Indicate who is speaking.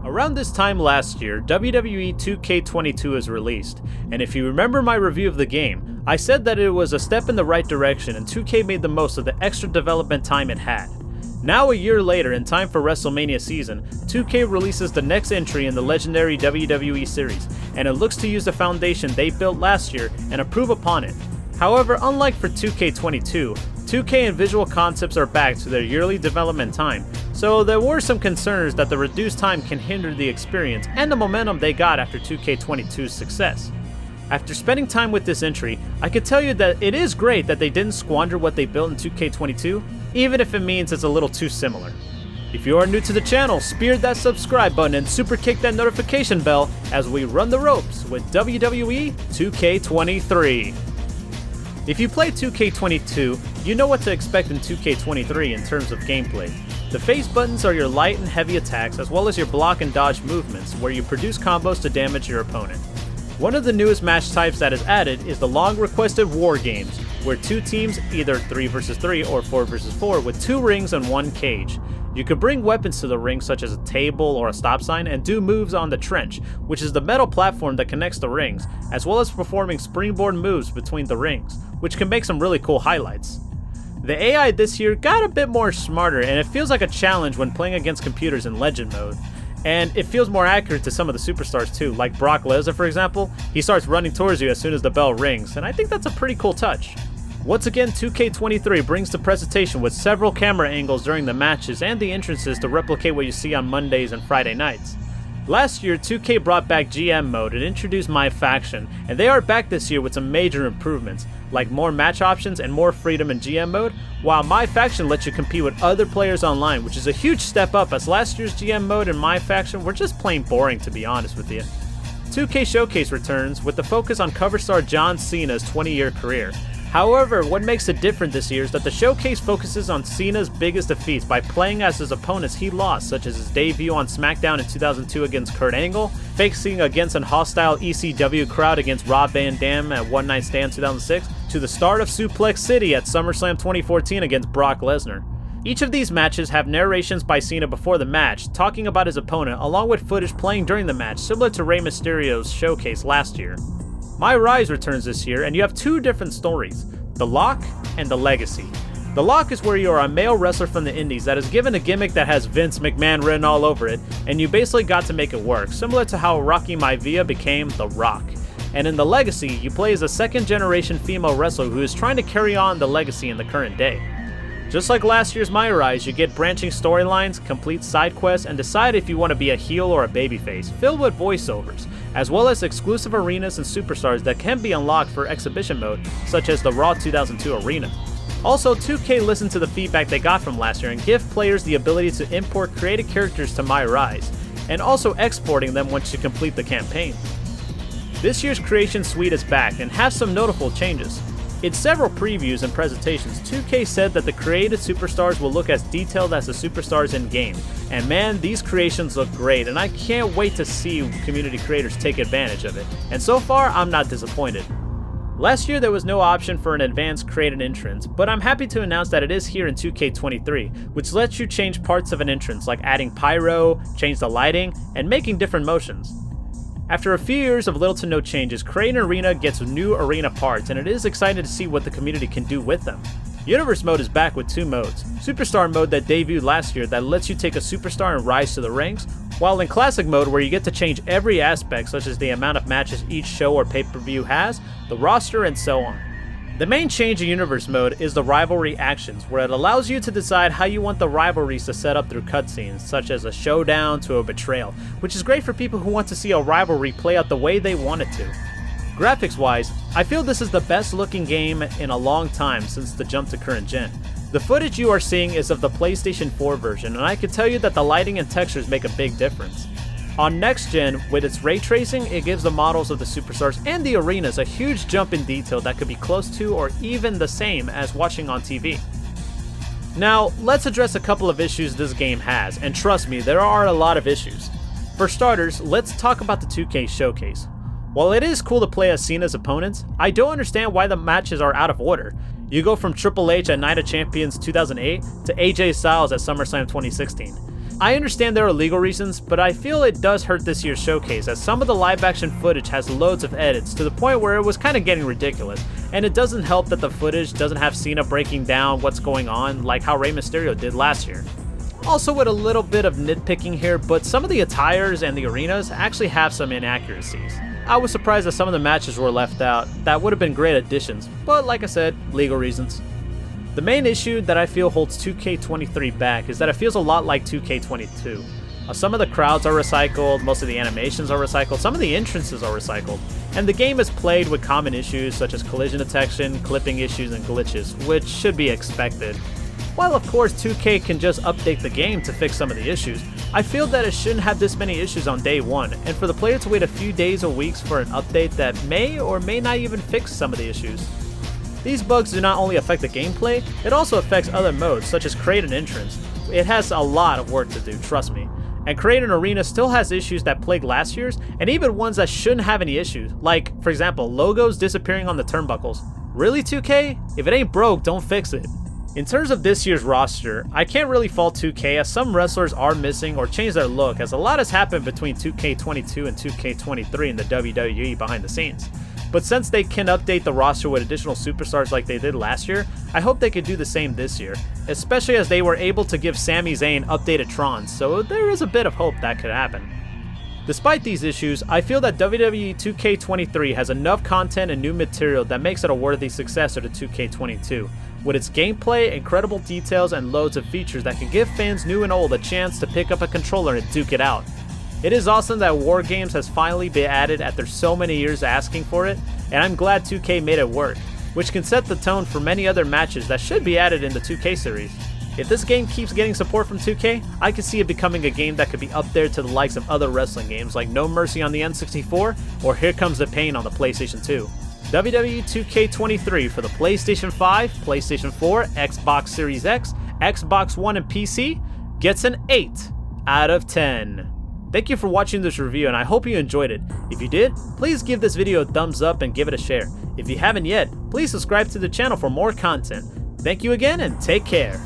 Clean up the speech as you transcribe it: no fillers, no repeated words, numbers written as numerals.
Speaker 1: Around this time last year, WWE 2K23 was released, and if you remember my review of the game, I said that it was a step in the right direction and 2K made the most of the extra development time it had. Now a year later, in time for WrestleMania season, 2K releases the next entry in the legendary WWE series, and it looks to use the foundation they built last year and improve upon it. However, unlike for 2K22, 2K and Visual Concepts are back to their yearly development time, so there were some concerns that the reduced time can hinder the experience and the momentum they got after 2K22's success. After spending time with this entry, I can tell you that it is great that they didn't squander what they built in 2K22, even if it means it's a little too similar. If you are new to the channel, spear that subscribe button and super kick that notification bell as we run the ropes with WWE 2K23. If you play 2K22, you know what to expect in 2K23 in terms of gameplay. The face buttons are your light and heavy attacks as well as your block and dodge movements where you produce combos to damage your opponent. One of the newest match types that is added is the long requested war games, where two teams, either 3 vs 3 or 4 vs 4 with 2 rings and 1 cage. You could bring weapons to the ring such as a table or a stop sign and do moves on the trench, which is the metal platform that connects the rings, as well as performing springboard moves between the rings, which can make some really cool highlights. The AI this year got a bit more smarter and it feels like a challenge when playing against computers in Legend mode. And it feels more accurate to some of the superstars too, like Brock Lesnar for example. He starts running towards you as soon as the bell rings, and I think that's a pretty cool touch. Once again, 2K23 brings the presentation with several camera angles during the matches and the entrances to replicate what you see on Mondays and Friday nights. Last year, 2K brought back GM mode and introduced My Faction, and they are back this year with some major improvements, like more match options and more freedom in GM mode, while My Faction lets you compete with other players online, which is a huge step up as last year's GM mode and My Faction were just plain boring to be honest with you. 2K Showcase returns with the focus on cover star John Cena's 20-year career. However, what makes it different this year is that the showcase focuses on Cena's biggest defeats by playing as his opponents he lost, such as his debut on SmackDown in 2002 against Kurt Angle, facing against an hostile ECW crowd against Rob Van Dam at One Night Stand 2006, to the start of Suplex City at SummerSlam 2014 against Brock Lesnar. Each of these matches have narrations by Cena before the match, talking about his opponent, along with footage playing during the match, similar to Rey Mysterio's showcase last year. My Rise returns this year, and you have 2 different stories, The Lock and The Legacy. The Lock is where you are a male wrestler from the indies that is given a gimmick that has Vince McMahon written all over it, and you basically got to make it work, similar to how Rocky Maivia became The Rock. And in The Legacy, you play as a second-generation female wrestler who is trying to carry on the legacy in the current day. Just like last year's My Rise, you get branching storylines, complete side quests, and decide if you want to be a heel or a babyface, filled with voiceovers, as well as exclusive arenas and superstars that can be unlocked for exhibition mode, such as the Raw 2002 arena. Also, 2K listened to the feedback they got from last year and give players the ability to import created characters to My Rise, and also exporting them once you complete the campaign. This year's Creation Suite is back and has some notable changes. In several previews and presentations, 2K said that the created superstars will look as detailed as the superstars in-game, and man, these creations look great, and I can't wait to see community creators take advantage of it, and so far, I'm not disappointed. Last year there was no option for an advanced created entrance, but I'm happy to announce that it is here in 2K23, which lets you change parts of an entrance like adding pyro, change the lighting, and making different motions. After a few years of little to no changes, Create an Arena gets new arena parts, and it is exciting to see what the community can do with them. Universe mode is back with 2 modes. Superstar mode that debuted last year that lets you take a superstar and rise to the ranks, while in Classic mode where you get to change every aspect such as the amount of matches each show or pay-per-view has, the roster, and so on. The main change in Universe mode is the rivalry actions, where it allows you to decide how you want the rivalries to set up through cutscenes, such as a showdown to a betrayal, which is great for people who want to see a rivalry play out the way they want it to. Graphics wise, I feel this is the best looking game in a long time since the jump to current gen. The footage you are seeing is of the PlayStation 4 version, and I can tell you that the lighting and textures make a big difference. On next gen, with its ray tracing, it gives the models of the superstars and the arenas a huge jump in detail that could be close to or even the same as watching on TV. Now, let's address a couple of issues this game has, and trust me, there are a lot of issues. For starters, let's talk about the 2K Showcase. While it is cool to play as Cena's opponents, I don't understand why the matches are out of order. You go from Triple H at Night of Champions 2008 to AJ Styles at SummerSlam 2016. I understand there are legal reasons, but I feel it does hurt this year's showcase as some of the live action footage has loads of edits to the point where it was kind of getting ridiculous, and it doesn't help that the footage doesn't have Cena breaking down what's going on like how Rey Mysterio did last year. Also with a little bit of nitpicking here, but some of the attires and the arenas actually have some inaccuracies. I was surprised that some of the matches were left out. That would have been great additions, but like I said, legal reasons. The main issue that I feel holds 2K23 back is that it feels a lot like 2K22. Some of the crowds are recycled, most of the animations are recycled, some of the entrances are recycled, and the game is played with common issues such as collision detection, clipping issues, and glitches, which should be expected. While of course 2K can just update the game to fix some of the issues, I feel that it shouldn't have this many issues on day one, and for the player to wait a few days or weeks for an update that may or may not even fix some of the issues. These bugs do not only affect the gameplay, it also affects other modes such as create an entrance. It has a lot of work to do, trust me. And create an arena still has issues that plagued last year's, and even ones that shouldn't have any issues, like, for example, logos disappearing on the turnbuckles. Really 2K? If it ain't broke, don't fix it. In terms of this year's roster, I can't really fault 2K as some wrestlers are missing or changed their look as a lot has happened between 2K22 and 2K23 in the WWE behind the scenes. But since they can update the roster with additional superstars like they did last year, I hope they could do the same this year, especially as they were able to give Sami Zayn updated Trons, so there is a bit of hope that could happen. Despite these issues, I feel that WWE 2K23 has enough content and new material that makes it a worthy successor to 2K22, with its gameplay, incredible details, and loads of features that can give fans new and old a chance to pick up a controller and duke it out. It is awesome that War Games has finally been added after so many years asking for it, and I'm glad 2K made it work, which can set the tone for many other matches that should be added in the 2K series. If this game keeps getting support from 2K, I can see it becoming a game that could be up there to the likes of other wrestling games like No Mercy on the N64 or Here Comes the Pain on the PlayStation 2. WWE 2K23 for the PlayStation 5, PlayStation 4, Xbox Series X, Xbox One, and PC gets an 8 out of 10. Thank you for watching this review and I hope you enjoyed it. If you did, please give this video a thumbs up and give it a share. If you haven't yet, please subscribe to the channel for more content. Thank you again and take care.